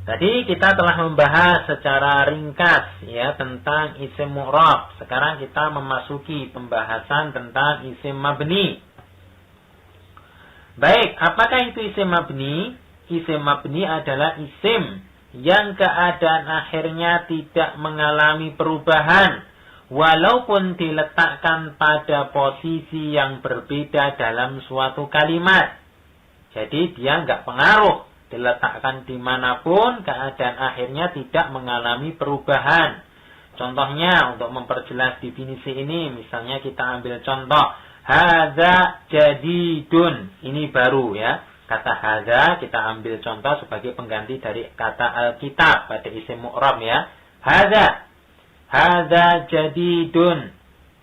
Tadi kita telah membahas secara ringkas ya tentang isim mu'rab. Sekarang kita memasuki pembahasan tentang isim mabni. Baik, apakah itu isim mabni? Isim mabni adalah isim yang keadaan akhirnya tidak mengalami perubahan walaupun diletakkan pada posisi yang berbeda dalam suatu kalimat. Jadi dia nggak pengaruh. Diletakkan dimanapun, keadaan akhirnya tidak mengalami perubahan. Contohnya, untuk memperjelas definisi ini, misalnya kita ambil contoh, hadza jadidun. Ini baru ya. Kata hadza kita ambil contoh sebagai pengganti dari kata alkitab pada isim mu'rab ya. Hadza jadidun.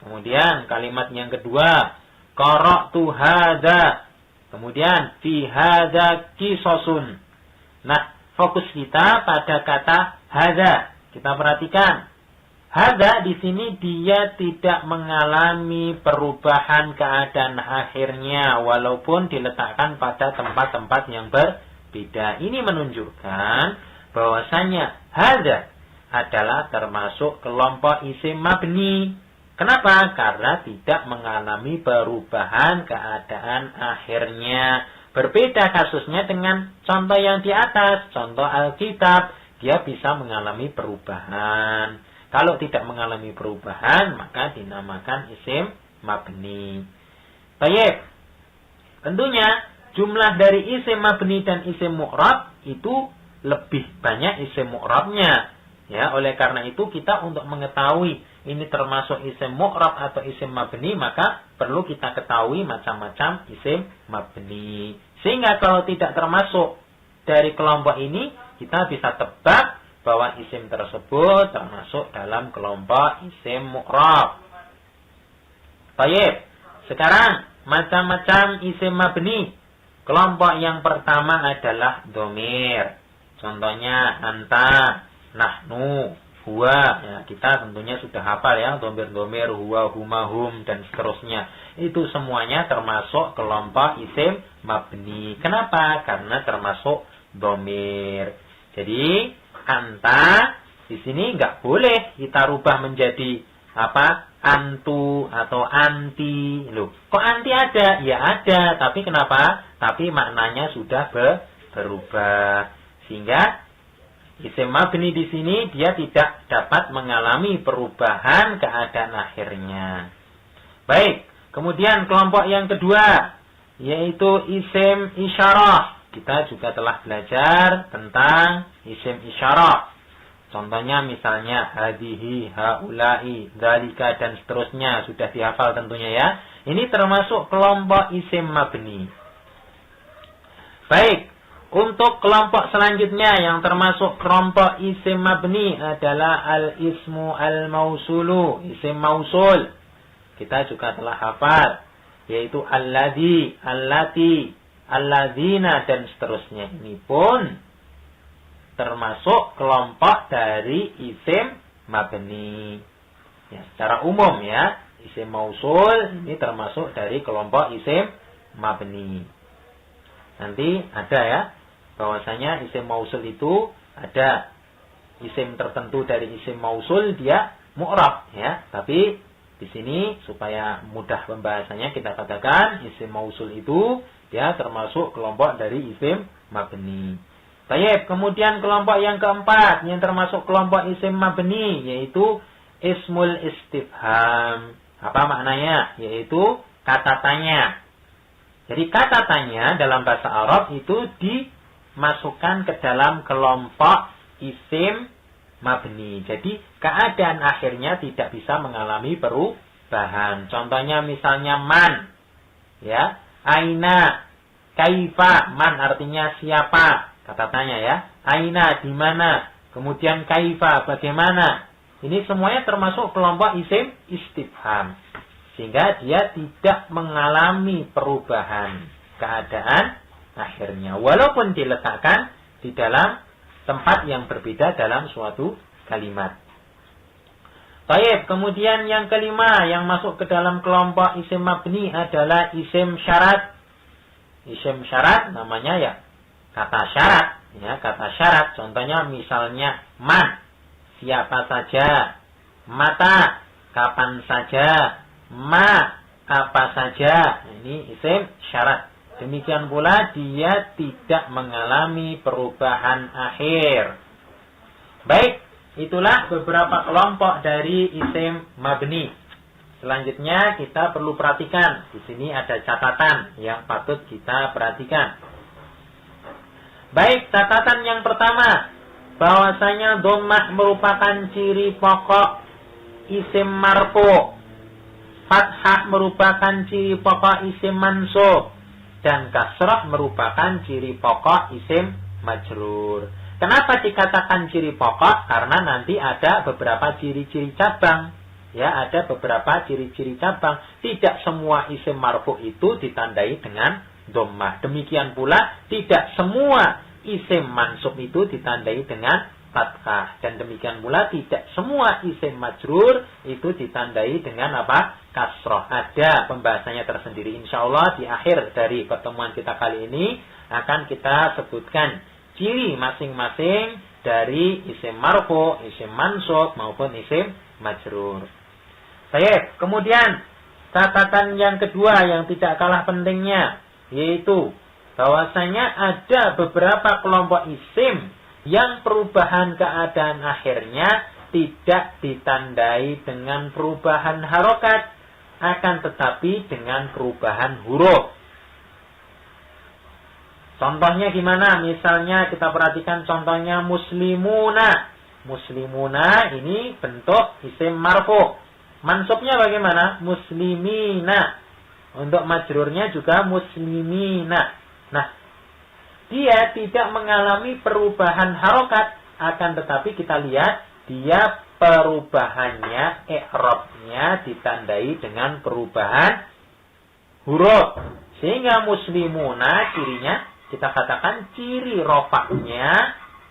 Kemudian kalimat yang kedua, qara'tu hadza. Kemudian fi hadza qisasun. Nah, fokus kita pada kata hadza. Kita perhatikan. Hadza di sini dia tidak mengalami perubahan keadaan akhirnya walaupun diletakkan pada tempat-tempat yang berbeda. Ini menunjukkan bahwasanya hadza adalah termasuk kelompok isim mabni. Kenapa? Karena tidak mengalami perubahan keadaan akhirnya. Berbeda kasusnya dengan contoh yang di atas. Contoh Alkitab, dia bisa mengalami perubahan. Kalau tidak mengalami perubahan, maka dinamakan isim mabni. Baik. Tentunya, jumlah dari isim mabni dan isim mu'rab itu lebih banyak isim mu'rabnya. Ya, oleh karena itu kita untuk mengetahui ini termasuk isim mu'rab atau isim mabni, maka perlu kita ketahui macam-macam isim mabni. Sehingga kalau tidak termasuk dari kelompok ini, kita bisa tebak bahwa isim tersebut termasuk dalam kelompok isim mu'rab. Baik, sekarang macam-macam isim mabni. Kelompok yang pertama adalah dhamir. Contohnya anta, nahnu, huwa. Ya, kita tentunya sudah hafal ya, dhamir-dhamir, huwa, huma, hum, dan seterusnya. Itu semuanya termasuk kelompok isim mabni. Kenapa? Karena termasuk dhamir. Jadi, anta di sini nggak boleh kita rubah menjadi apa? Antu atau anti. Loh, kok anti ada? Ya ada, tapi kenapa? Tapi maknanya sudah berubah. Sehingga isim mabni di sini dia tidak dapat mengalami perubahan keadaan akhirnya. Baik, kemudian kelompok yang kedua yaitu isim isyarah. Kita juga telah belajar tentang isim isyarah. Contohnya misalnya hadihi, haulai, dzalika dan seterusnya sudah dihafal tentunya ya. Ini termasuk kelompok isim mabni. Baik. Untuk kelompok selanjutnya yang termasuk kelompok isim mabni adalah al-ismu al-mausulu, isim mausul. Kita juga telah hafal, yaitu alladzi, allati, alladzina dan seterusnya. Ini pun termasuk kelompok dari isim mabni. Ya, secara umum ya, isim mausul ini termasuk dari kelompok isim mabni. Nanti ada ya, bahwasanya isim mausul itu ada isim tertentu dari isim mausul dia mu'rab ya. Tapi di sini supaya mudah pembahasannya kita katakan isim mausul itu dia termasuk kelompok dari isim mabni. Baik, kemudian kelompok yang keempat yang termasuk kelompok isim mabni yaitu ismul istifham. Apa maknanya? Yaitu kata tanya. Jadi kata tanya dalam bahasa Arab itu dimasukkan ke dalam kelompok isim mabni. Jadi keadaan akhirnya tidak bisa mengalami perubahan. Contohnya misalnya man, ya, aina, kaifa. Man artinya siapa? Kata tanya ya. Aina di mana? Kemudian kaifa bagaimana? Ini semuanya termasuk kelompok isim istifham. Sehingga dia tidak mengalami perubahan keadaan akhirnya. Walaupun diletakkan di dalam tempat yang berbeda dalam suatu kalimat. Baik, kemudian yang kelima yang masuk ke dalam kelompok isim mabni adalah isim syarat. Isim syarat namanya ya kata syarat. Ya, kata syarat. Contohnya misalnya man, siapa saja. Mata, kapan saja. Ma, apa saja. Ini isim syarat. Demikian pula dia tidak mengalami perubahan akhir. Baik, itulah beberapa kelompok dari isim mabni. Selanjutnya kita perlu perhatikan. Di sini ada catatan yang patut kita perhatikan. Baik, catatan yang pertama, bahwasanya dhammah merupakan ciri pokok isim marfu. Fathah merupakan ciri pokok isim mansub. Dan kasrah merupakan ciri pokok isim majrur. Kenapa dikatakan ciri pokok? Karena nanti ada beberapa ciri-ciri cabang. Ya, ada beberapa ciri-ciri cabang. Tidak semua isim marfu itu ditandai dengan dhammah. Demikian pula tidak semua isim mansub itu ditandai dengan fathah. Dan demikian pula tidak semua isim majrur itu ditandai dengan apa? Kasroh. Ada pembahasannya tersendiri. Insya Allah di akhir dari pertemuan kita kali ini akan kita sebutkan ciri masing-masing dari isim marfu, isim mansub maupun isim majrur. Baik, kemudian catatan yang kedua yang tidak kalah pentingnya yaitu bahwasanya ada beberapa kelompok isim yang perubahan keadaan akhirnya tidak ditandai dengan perubahan harokat, akan tetapi dengan perubahan huruf. Contohnya gimana? Misalnya kita perhatikan contohnya muslimuna. Muslimuna ini bentuk isim marfu. Mansubnya bagaimana? Muslimina. Untuk majrurnya juga muslimina. Nah, dia tidak mengalami perubahan harokat, akan tetapi kita lihat dia perubahannya, i'rabnya ditandai dengan perubahan huruf. Sehingga muslimuna cirinya kita katakan ciri rofaknya,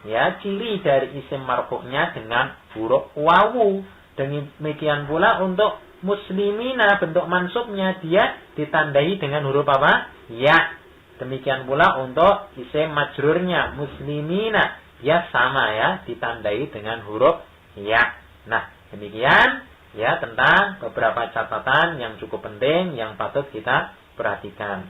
ya, ciri dari isim marfu'nya dengan huruf wawu. Demikian pula untuk muslimina bentuk mansubnya dia ditandai dengan huruf apa? Ya. Demikian pula untuk isim majrurnya muslimina, ya sama ya, ditandai dengan huruf ya. Nah, demikian ya tentang beberapa catatan yang cukup penting yang patut kita perhatikan.